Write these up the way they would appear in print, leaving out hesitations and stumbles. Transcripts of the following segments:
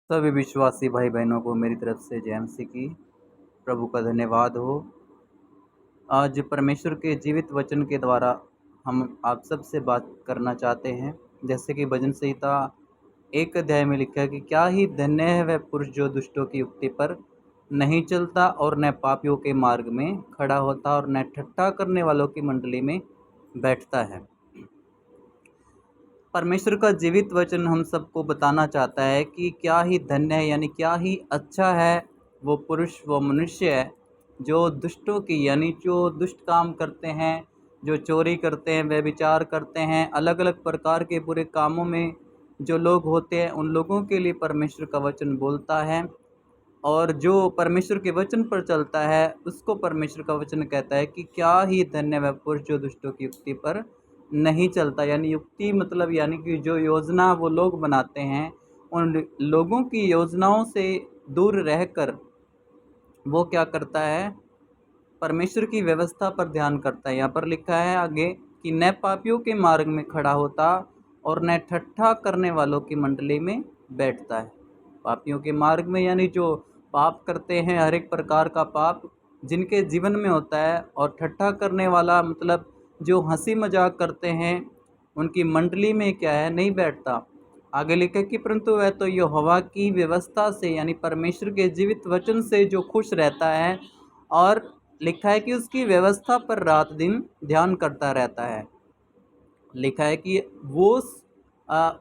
सभी विश्वासी भाई बहनों को मेरी तरफ से जय मसीह की। प्रभु का धन्यवाद हो। आज परमेश्वर के जीवित वचन के द्वारा हम आप सब से बात करना चाहते हैं। जैसे कि भजन संहिता 1 अध्याय में लिखा है कि क्या ही धन्य है वह पुरुष जो दुष्टों की युक्ति पर नहीं चलता और न पापियों के मार्ग में खड़ा होता और न ठट्ठा करने वालों की मंडली में बैठता है। परमेश्वर का जीवित वचन हम सबको बताना चाहता है कि क्या ही धन्य है, यानी क्या ही अच्छा है वो पुरुष, वो मनुष्य है जो दुष्टों की, यानी जो दुष्ट काम करते हैं, जो चोरी करते हैं, व्यभिचार करते हैं, अलग अलग प्रकार के बुरे कामों में जो लोग होते हैं, उन लोगों के लिए परमेश्वर का वचन बोलता है। और जो परमेश्वर के वचन पर चलता है उसको परमेश्वर का वचन कहता है कि क्या ही धन्य वह पुरुष जो दुष्टों की युक्ति पर नहीं चलता। यानी युक्ति मतलब यानी कि जो योजना वो लोग बनाते हैं, उन लोगों की योजनाओं से दूर रहकर वो क्या करता है, परमेश्वर की व्यवस्था पर ध्यान करता है। यहाँ पर लिखा है आगे कि न पापियों के मार्ग में खड़ा होता और न ठट्ठा करने वालों की मंडली में बैठता है। पापियों के मार्ग में यानी जो पाप करते हैं, हर एक प्रकार का पाप जिनके जीवन में होता है, और ठट्ठा करने वाला मतलब जो हंसी मजाक करते हैं, उनकी मंडली में क्या है, नहीं बैठता। आगे लिखा कि परंतु वह तो यहोवा की व्यवस्था से यानी परमेश्वर के जीवित वचन से जो खुश रहता है, और लिखा है कि उसकी व्यवस्था पर रात दिन ध्यान करता रहता है। लिखा है कि वो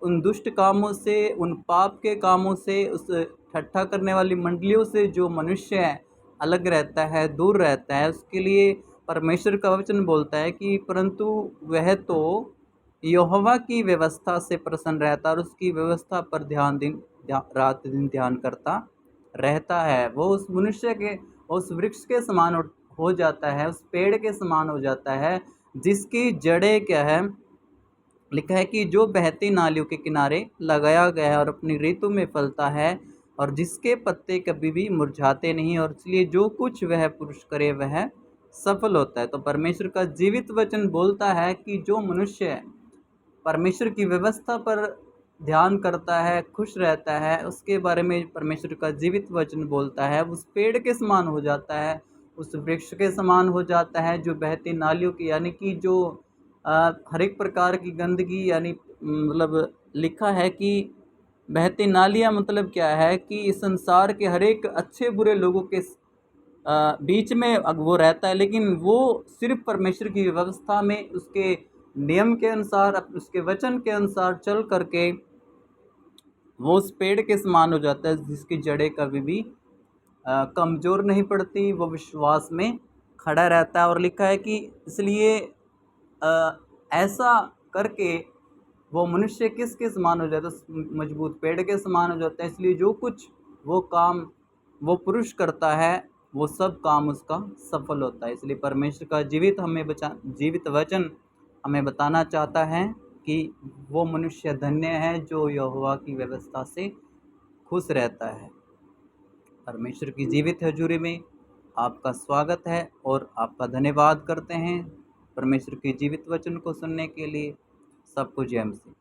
उन दुष्ट कामों से, उन पाप के कामों से, उस ठट्ठा करने वाली मंडलियों से जो मनुष्य है अलग रहता है, दूर रहता है। उसके लिए परमेश्वर का वचन बोलता है कि परंतु वह तो यहोवा की व्यवस्था से प्रसन्न रहता और उसकी व्यवस्था पर रात दिन ध्यान करता रहता है। वो उस मनुष्य के, उस वृक्ष के समान हो जाता है, उस पेड़ के समान हो जाता है जिसकी जड़ें क्या है, लिखा है कि जो बहती नालियों के किनारे लगाया गया है और अपनी ऋतु में फलता है और जिसके पत्ते कभी भी मुरझाते नहीं, और इसलिए जो कुछ वह पुरुष करे वह सफल होता है। तो परमेश्वर का जीवित वचन बोलता है कि जो मनुष्य परमेश्वर की व्यवस्था पर ध्यान करता है, खुश रहता है, उसके बारे में परमेश्वर का जीवित वचन बोलता है, उस पेड़ के समान हो जाता है, उस वृक्ष के समान हो जाता है जो बहती नालियों की, यानी कि जो हर एक प्रकार की गंदगी, यानी मतलब लिखा है कि बहती नालियाँ मतलब क्या है कि इस संसार के हर एक अच्छे बुरे लोगों के बीच में वो रहता है, लेकिन वो सिर्फ परमेश्वर की व्यवस्था में, उसके नियम के अनुसार, उसके वचन के अनुसार चल करके वो उस पेड़ के समान हो जाता है जिसकी जड़ें कभी भी कमज़ोर नहीं पड़ती, वो विश्वास में खड़ा रहता है। और लिखा है कि इसलिए ऐसा करके वो मनुष्य किसके समान हो जाता है, मजबूत पेड़ के समान हो जाता है। इसलिए जो कुछ वो काम वो पुरुष करता है, वो सब काम उसका सफल होता है। इसलिए परमेश्वर का जीवित वचन हमें बताना चाहता है कि वो मनुष्य धन्य है जो यहोवा की व्यवस्था से खुश रहता है। परमेश्वर की जीवित हजूरी में आपका स्वागत है और आपका धन्यवाद करते हैं परमेश्वर के जीवित वचन को सुनने के लिए। सबको जय मसीह।